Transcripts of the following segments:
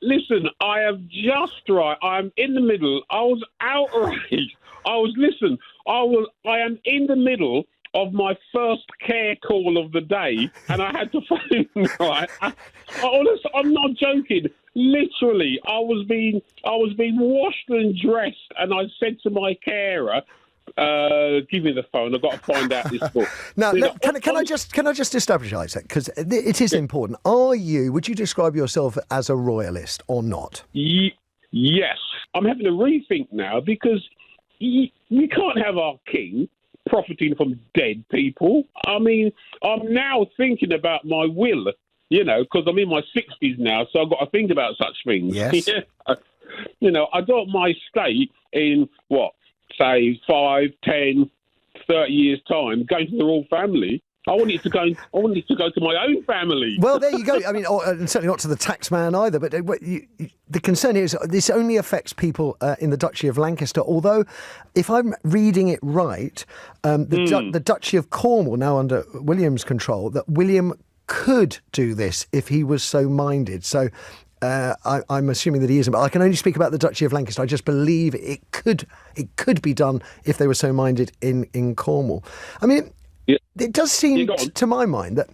Listen, I have just right. I'm in the middle. I was outraged. I am in the middle of my first care call of the day, and I had to phone, right? Honestly, I'm not joking. Literally, I was being washed and dressed, and I said to my carer, give me the phone. I've got to find out this book. Now, can I just establish, Isaac, because it is important. Would you describe yourself as a royalist or not? Yes. I'm having to rethink now because we can't have our king profiting from dead people. I mean, I'm now thinking about my will, because I'm in my 60s now, so I've got to think about such things. Yes. I don't my estate in, say 5, 10, 30 years' time, going to the royal family. I want it to go to my own family. Well, there you go. I mean, and certainly not to the tax man either. But the concern is this only affects people in the Duchy of Lancaster. Although, if I'm reading it right, the Duchy of Cornwall, now under William's control, that William could do this if he was so minded. So I'm assuming that he isn't. But I can only speak about the Duchy of Lancaster. I just believe it could be done if they were so minded in Cornwall. I mean. It does seem, to my mind, that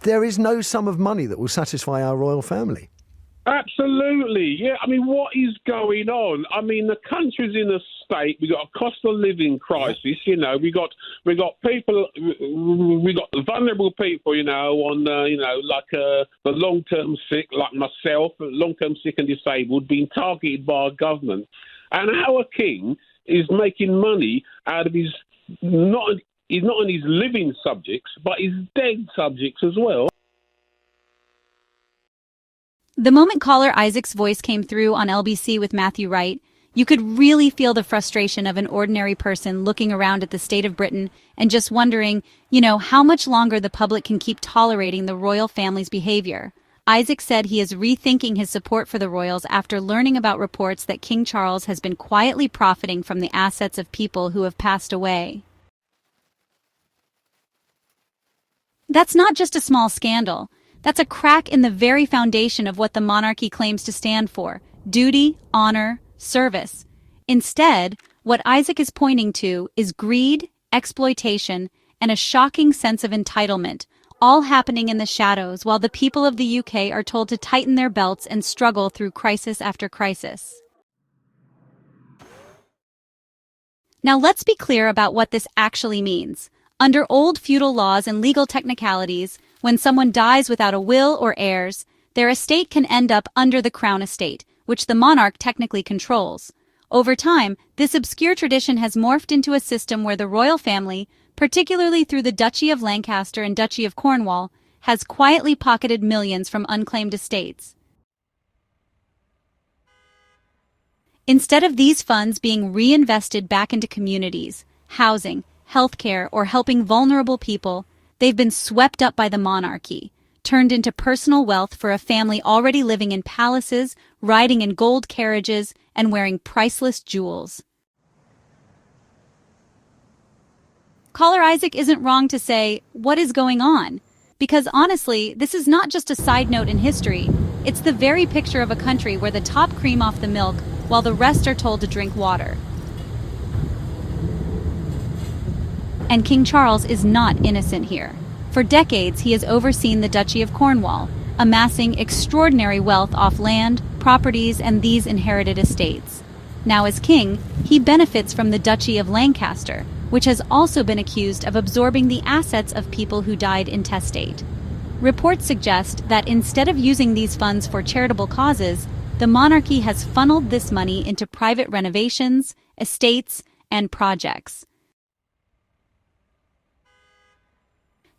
there is no sum of money that will satisfy our royal family. Absolutely, yeah. I mean, what is going on? I mean, the country's in a state. We got a cost of living crisis. We got people. We got vulnerable people. On like the long-term sick, like myself, long-term sick and disabled, being targeted by our government, and our king is making money out of his He's not on his living subjects, but his dead subjects as well. The moment caller Isaac's voice came through on lBC with Matthew Wright, you could really feel the frustration of an ordinary person looking around at the state of Britain and just wondering, how much longer the public can keep tolerating the royal family's behavior. Isaac said he is rethinking his support for the royals after learning about reports that King Charles has been quietly profiting from the assets of people who have passed away. That's not just a small scandal. That's a crack in the very foundation of what the monarchy claims to stand for: duty, honor, service. Instead, what Isaac is pointing to is greed, exploitation, and a shocking sense of entitlement, all happening in the shadows while the people of the UK are told to tighten their belts and struggle through crisis after crisis. Now let's be clear about what this actually means. Under old feudal laws and legal technicalities, when someone dies without a will or heirs, their estate can end up under the crown estate, which the monarch technically controls. Over time, this obscure tradition has morphed into a system where the royal family, particularly through the Duchy of Lancaster and Duchy of Cornwall, has quietly pocketed millions from unclaimed estates. Instead of these funds being reinvested back into communities, housing, healthcare, or helping vulnerable people, they've been swept up by the monarchy, turned into personal wealth for a family already living in palaces, riding in gold carriages, and wearing priceless jewels. Caller Isaac isn't wrong to say, what is going on? Because honestly, this is not just a side note in history. It's the very picture of a country where the top cream off the milk, while the rest are told to drink water. And King Charles is not innocent here. For decades, he has overseen the Duchy of Cornwall, amassing extraordinary wealth off land, properties, and these inherited estates. Now as king, he benefits from the Duchy of Lancaster, which has also been accused of absorbing the assets of people who died intestate. Reports suggest that instead of using these funds for charitable causes, the monarchy has funneled this money into private renovations, estates, and projects.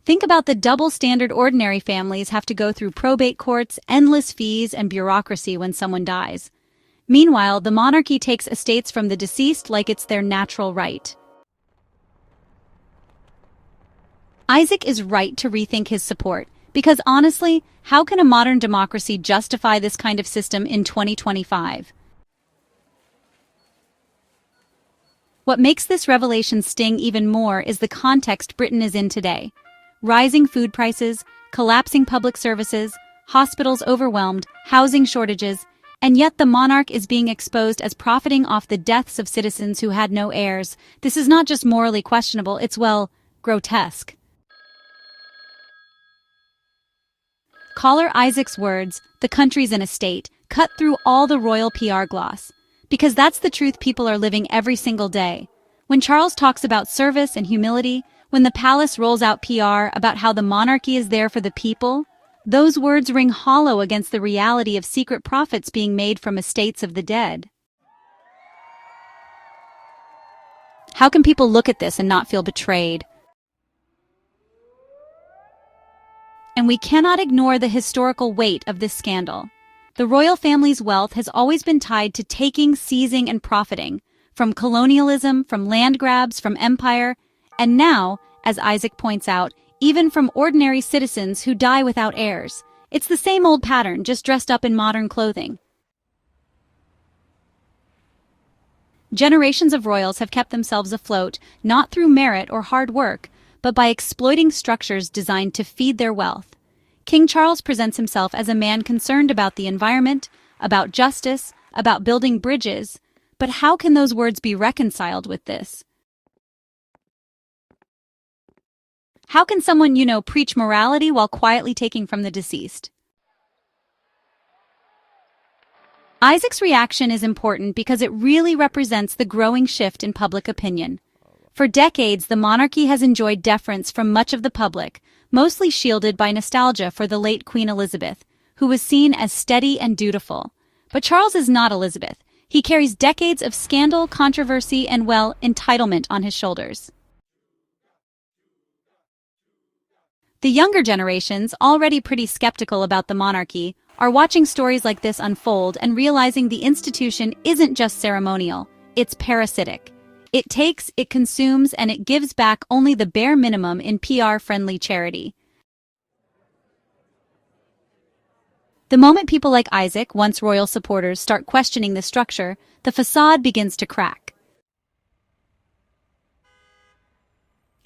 Think about the double standard ordinary families have to go through probate courts, endless fees, and bureaucracy when someone dies. Meanwhile, the monarchy takes estates from the deceased like it's their natural right. Isaac is right to rethink his support, because honestly, how can a modern democracy justify this kind of system in 2025? What makes this revelation sting even more is the context Britain is in today. Rising food prices, collapsing public services, hospitals overwhelmed, housing shortages, And yet the monarch is being exposed as profiting off the deaths of citizens who had no heirs. This is not just morally questionable, it's, well, grotesque. Caller Isaac's words, "the country's in a state," cut through all the royal PR gloss. Because that's the truth people are living every single day. When Charles talks about service and humility, when the palace rolls out PR about how the monarchy is there for the people, those words ring hollow against the reality of secret profits being made from estates of the dead. How can people look at this and not feel betrayed? And we cannot ignore the historical weight of this scandal. The royal family's wealth has always been tied to taking, seizing, and profiting, from colonialism, from land grabs, from empire, and now, as Isaac points out, even from ordinary citizens who die without heirs. It's the same old pattern, just dressed up in modern clothing. Generations of royals have kept themselves afloat, not through merit or hard work, but by exploiting structures designed to feed their wealth. King Charles presents himself as a man concerned about the environment, about justice, about building bridges, but how can those words be reconciled with this? How can someone, preach morality while quietly taking from the deceased? Isaac's reaction is important because it really represents the growing shift in public opinion. For decades, the monarchy has enjoyed deference from much of the public, mostly shielded by nostalgia for the late Queen Elizabeth, who was seen as steady and dutiful. But Charles is not Elizabeth. He carries decades of scandal, controversy, and, well, entitlement on his shoulders. The younger generations, already pretty skeptical about the monarchy, are watching stories like this unfold and realizing the institution isn't just ceremonial, it's parasitic. It takes, it consumes, and it gives back only the bare minimum in PR-friendly charity. The moment people like Isaac, once royal supporters, start questioning the structure, the facade begins to crack.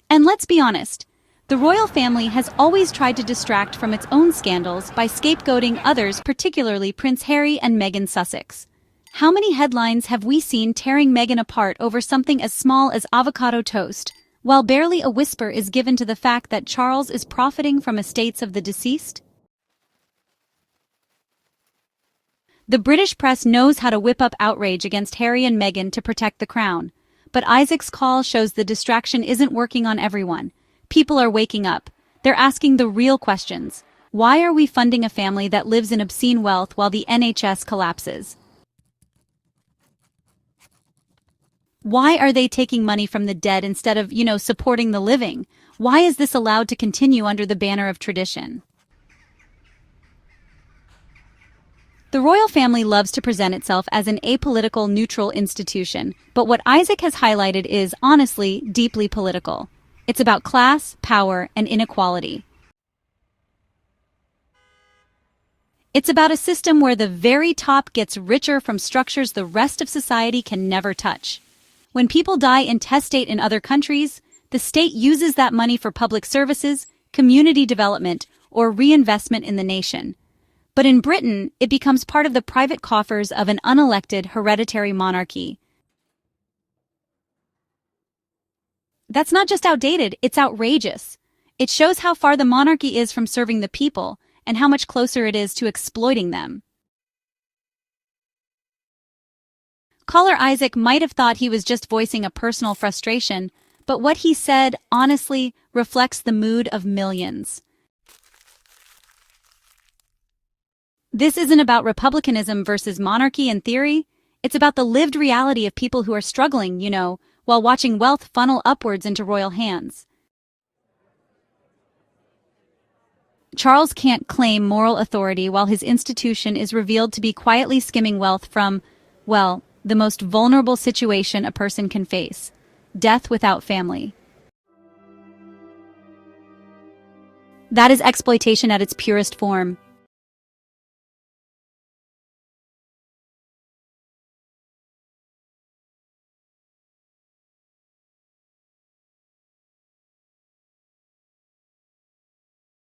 And let's be honest, the royal family has always tried to distract from its own scandals by scapegoating others, particularly Prince Harry and Meghan Sussex. How many headlines have we seen tearing Meghan apart over something as small as avocado toast, while barely a whisper is given to the fact that Charles is profiting from estates of the deceased? The British press knows how to whip up outrage against Harry and Meghan to protect the crown, but Isaac's call shows the distraction isn't working on everyone. People are waking up. They're asking the real questions. Why are we funding a family that lives in obscene wealth while the NHS collapses? Why are they taking money from the dead instead of, supporting the living? Why is this allowed to continue under the banner of tradition? The royal family loves to present itself as an apolitical, neutral institution, but what Isaac has highlighted is, honestly, deeply political. It's about class, power, and inequality. It's about a system where the very top gets richer from structures the rest of society can never touch. When people die intestate in other countries, the state uses that money for public services, community development, or reinvestment in the nation. But in Britain, it becomes part of the private coffers of an unelected hereditary monarchy. That's not just outdated, it's outrageous. It shows how far the monarchy is from serving the people and how much closer it is to exploiting them. Caller Isaac might have thought he was just voicing a personal frustration, but what he said, honestly, reflects the mood of millions. This isn't about republicanism versus monarchy in theory. It's about the lived reality of people who are struggling, while watching wealth funnel upwards into royal hands. Charles can't claim moral authority while his institution is revealed to be quietly skimming wealth from, the most vulnerable situation a person can face: death without family. That is exploitation at its purest form.